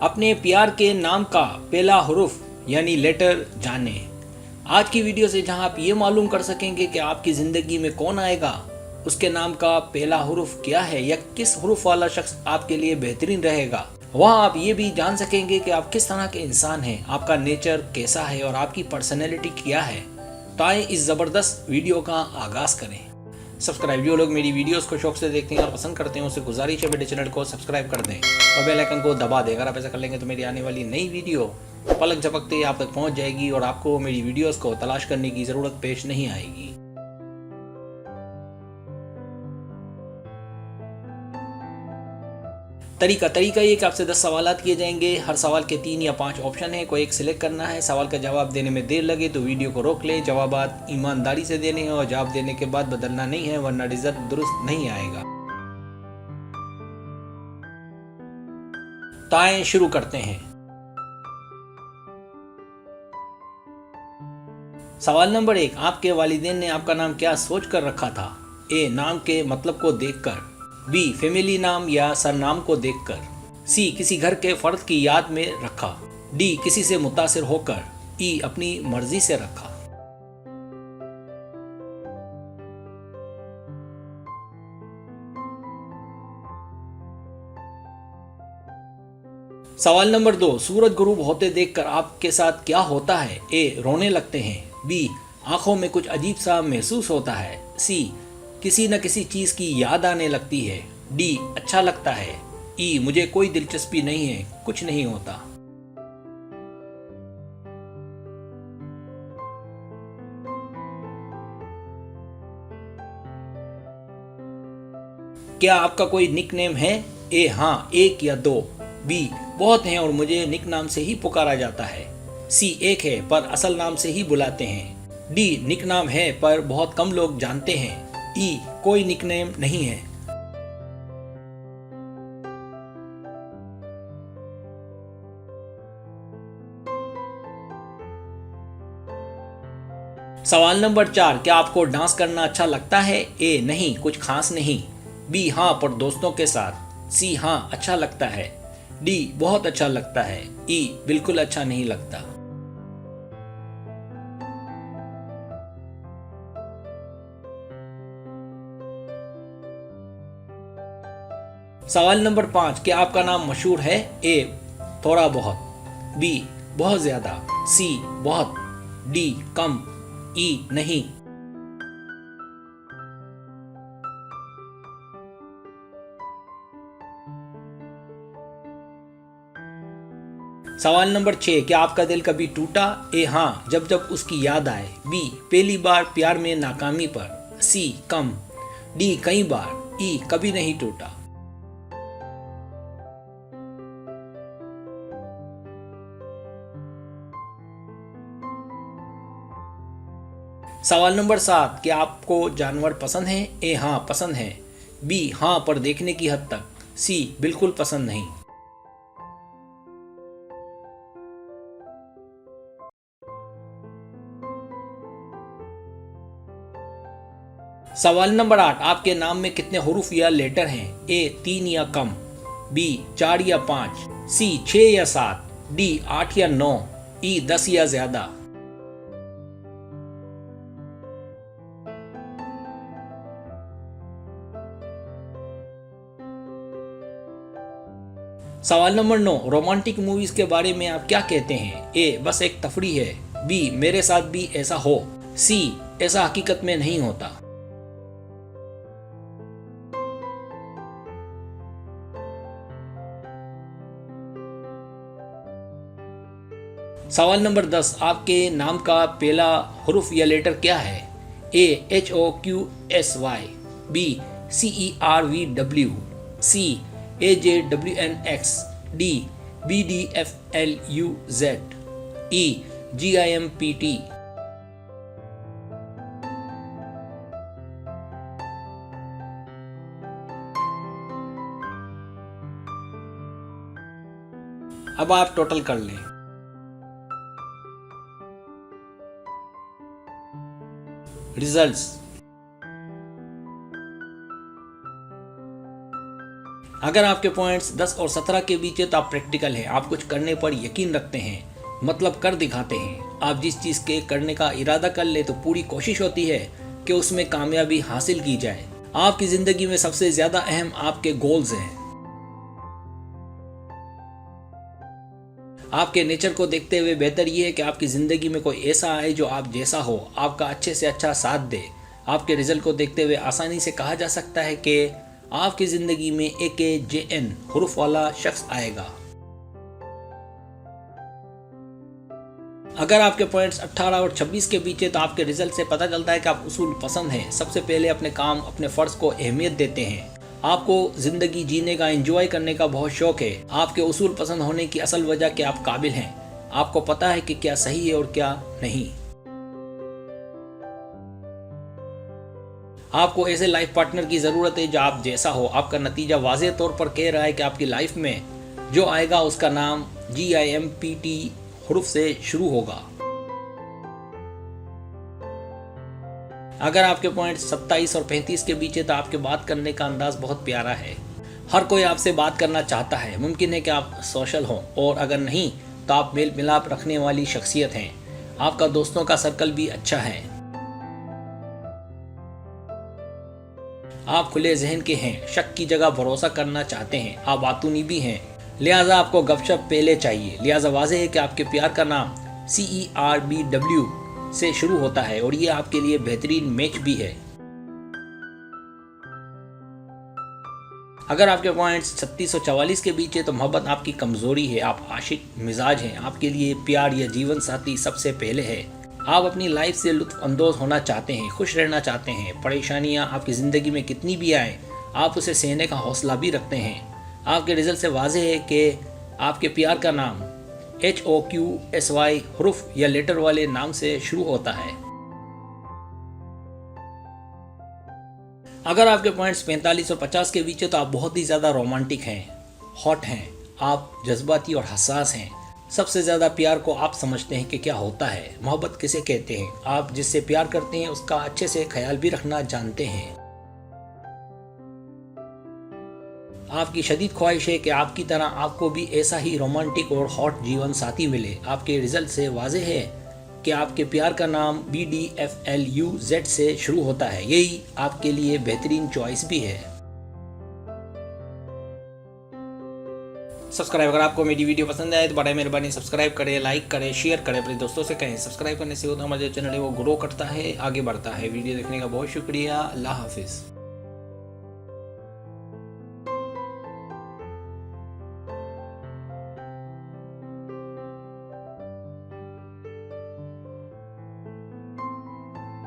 अपने प्यार के नाम का पहला हुरुफ यानी लेटर जाने। आज की वीडियो से जहां आप ये मालूम कर सकेंगे कि आपकी ज़िंदगी में कौन आएगा, उसके नाम का पहला हुरुफ क्या है या किस हुरुफ वाला शख्स आपके लिए बेहतरीन रहेगा, वहाँ आप ये भी जान सकेंगे कि आप किस तरह के इंसान हैं, आपका नेचर कैसा है और आपकी पर्सनैलिटी क्या है। तो आइए इस ज़बरदस्त वीडियो का आगाज़ करें। सब्सक्राइब, जो लोग मेरी वीडियोस को शौक से देखते हैं और पसंद करते हैं, उसे गुजारिश है मेरे चैनल को सब्सक्राइब कर दें और बेल आइकन को दबा दें। अगर आप ऐसा कर लेंगे तो मेरी आने वाली नई वीडियो पलक झपकते ही आप तक पहुंच जाएगी और आपको मेरी वीडियोस को तलाश करने की ज़रूरत पेश नहीं आएगी। तरीका ये कि आपसे 10 सवालात किए जाएंगे। हर सवाल के 3 या 5 ऑप्शन है, कोई एक सिलेक्ट करना है। सवाल का जवाब देने में देर लगे तो वीडियो को रोक लें। जवाबात ईमानदारी से देने हैं और जवाब देने के बाद बदलना नहीं है, वरना रिजल्ट दुरुस्त नहीं आएगा। तो आइए शुरू करते हैं। सवाल नंबर 1, आपके वालिदैन ने आपका नाम क्या सोच कर रखा था? ए, नाम के मतलब को देखकर। बी, फैमिली नाम या सरनाम को देखकर। सी, किसी घर के फर्द की याद में रखा। डी, किसी से मुतासिर होकर। ई, अपनी मर्जी से रखा। सवाल नंबर 2, सूरज गुरूब होते देखकर आपके साथ क्या होता है? ए, रोने लगते हैं। बी, आंखों में कुछ अजीब सा महसूस होता है। सी, किसी न किसी चीज की याद आने लगती है। डी, अच्छा लगता है। ई, मुझे कोई दिलचस्पी नहीं है, कुछ नहीं होता। क्या आपका कोई निकनेम है? ए, हाँ, एक या दो। बी, बहुत हैं और मुझे निक नाम से ही पुकारा जाता है। सी, एक है पर असल नाम से ही बुलाते हैं। डी, निक नाम है पर बहुत कम लोग जानते हैं। ई, कोई निकनेम नहीं है। सवाल नंबर 4, क्या आपको डांस करना अच्छा लगता है? ए, नहीं, कुछ खास नहीं। बी, हाँ, पर दोस्तों के साथ। सी, हाँ, अच्छा लगता है। डी, बहुत अच्छा लगता है। ई, बिल्कुल अच्छा नहीं लगता। सवाल नंबर 5, क्या आपका नाम मशहूर है? ए, थोड़ा बहुत। बी, बहुत ज्यादा। सी, बहुत। डी, कम। ई, नहीं। सवाल नंबर 6, क्या आपका दिल कभी टूटा? ए, हाँ, जब जब उसकी याद आए। बी, पहली बार प्यार में नाकामी पर। सी, कम। डी, कई बार। ई, कभी नहीं टूटा। सवाल नंबर 7, क्या आपको जानवर पसंद है? ए, हाँ, पसंद है। बी, हाँ, पर देखने की हद तक। सी, बिल्कुल पसंद नहीं। सवाल नंबर 8, आपके नाम में कितने हुरूफ या लेटर हैं? ए, 3 या कम। बी, 4 या 5। सी, 6 या 7। डी, 8 या 9। ई, 10 या ज्यादा। सवाल नंबर 9, रोमांटिक मूवीज के बारे में आप क्या कहते हैं? ए, बस एक तफरी है। बी, मेरे साथ भी ऐसा हो। सी, ऐसा हकीकत में नहीं होता। सवाल नंबर 10, आपके नाम का पहला हुरुफ या लेटर क्या है? A, HOQSY। B, CERVW। C, AJWNX। D, BDFLUZ। E, GIMPT। अब आप टोटल कर लें। रिजल्ट्स अगर आपके पॉइंट्स 10 और 17 के बीच है तो आप प्रैक्टिकल हैं, आप कुछ करने पर यकीन रखते हैं, मतलब कर दिखाते हैं। आप जिस चीज़ के करने का इरादा कर ले तो पूरी कोशिश होती है कि उसमें कामयाबी हासिल की जाए। आपकी ज़िंदगी में सबसे ज़्यादा अहम आपके गोल्स हैं। आपके नेचर को देखते हुए बेहतर ये है कि आपकी ज़िंदगी में कोई ऐसा आए जो आप जैसा हो, आपका अच्छे से अच्छा साथ दे। आपके रिजल्ट को देखते हुए आसानी से कहा जा सकता है कि आपकी ज़िंदगी में AKJN हुरूफ वाला शख्स आएगा। अगर आपके पॉइंट्स 18 और 26 के बीच है तो आपके रिजल्ट से पता चलता है कि आप उसूल पसंद हैं। सबसे पहले अपने काम, अपने फ़र्ज़ को अहमियत देते हैं। आपको ज़िंदगी जीने का, एंजॉय करने का बहुत शौक़ है। आपके उसूल पसंद होने की असल वजह कि आप काबिल हैं। आपको पता है कि क्या सही है और क्या नहीं। आपको ऐसे लाइफ पार्टनर की ज़रूरत है जो आप जैसा हो। आपका नतीजा वाज़ेह तौर पर कह रहा है कि आपकी लाइफ में जो आएगा उसका नाम GIMPT हुरूफ से शुरू होगा। अगर आपके पॉइंट 27 और 35 के बीच है तो आपके बात करने का अंदाज बहुत प्यारा है। हर कोई आपसे बात करना चाहता है। मुमकिन है कि आप सोशल हों, और अगर नहीं तो आप मेल मिलाप रखने वाली शख्सियत हैं। आपका दोस्तों का सर्कल भी अच्छा है। आप खुले जहन के हैं, शक की जगह भरोसा करना चाहते हैं। आप बातूनी भी हैं, लिहाजा आपको गपशप पहले चाहिए। लिहाजा वाज़ेह है कि आपके प्यार का नाम CERBW से शुरू होता है और ये आपके लिए बेहतरीन मैच भी है। अगर आपके पॉइंट्स 36 और 44 के बीच है तो मोहब्बत आपकी कमज़ोरी है। आप आशिक मिजाज हैं। आपके लिए प्यार या जीवन साथी सबसे पहले है। आप अपनी लाइफ से लुत्फ़ अंदोज़ होना चाहते हैं, खुश रहना चाहते हैं। परेशानियां आपकी ज़िंदगी में कितनी भी आए, आप उसे सहने का हौसला भी रखते हैं। आपके रिजल्ट से वाज़ेह है कि आपके प्यार का नाम HOQSY हुरूफ या लेटर वाले नाम से शुरू होता है। अगर आपके पॉइंट्स 45 और 50 के बीच है तो आप बहुत ही ज़्यादा रोमांटिक हैं, हॉट हैं। आप जज्बाती और हसास हैं। सबसे ज़्यादा प्यार को आप समझते हैं कि क्या होता है, मोहब्बत किसे कहते हैं। आप जिससे प्यार करते हैं उसका अच्छे से ख्याल भी रखना जानते हैं। आपकी शदीद ख्वाहिश है कि आपकी तरह आपको भी ऐसा ही रोमांटिक और हॉट जीवन साथी मिले। आपके रिजल्ट से वाज़ेह है कि आपके प्यार का नाम BDFLUZ से शुरू होता है। यही आपके लिए बेहतरीन चॉइस भी है। सब्सक्राइब, अगर आपको मेरी वीडियो पसंद आए तो बड़ा मेहरबानी सब्सक्राइब करें, लाइक करें, शेयर करें, अपने दोस्तों से कहें। सब्सक्राइब करने से होता हमारे जो चैनल है वो ग्रो करता है, आगे बढ़ता है। वीडियो देखने का बहुत शुक्रिया। अल्लाह हाफिज़।